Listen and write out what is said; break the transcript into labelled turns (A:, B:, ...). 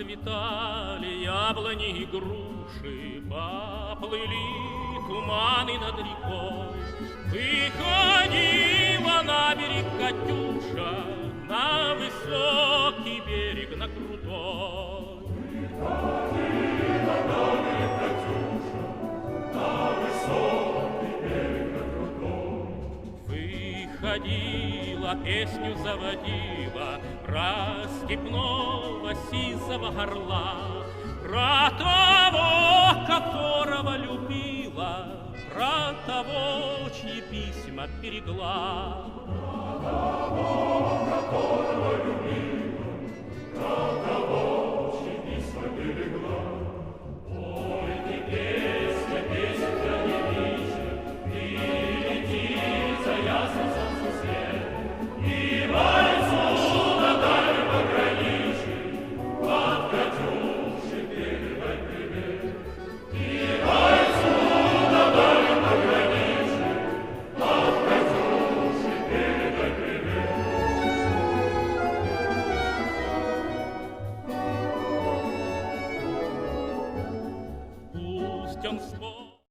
A: Расцветали яблони и груши, поплыли туманы над рекой. Выходила на берег Катюша, на высокий берег, на крутой.
B: Выходила на берег Катюша, на высокий берег, на крутой.
A: Выходила, песню заводила про степного сизого орла, про того, которого любила, про того, чьи письма берегла.
B: Про того, которого любила, про того, чьи письма берегла. Пойте, песня, песенка не вечер, и лети за ясным солнцем свет, и бойцу на дальнем пограничье от Катюши передай привет. И бойцу на дальнем пограничье от Катюши передай привет.
A: Пусть он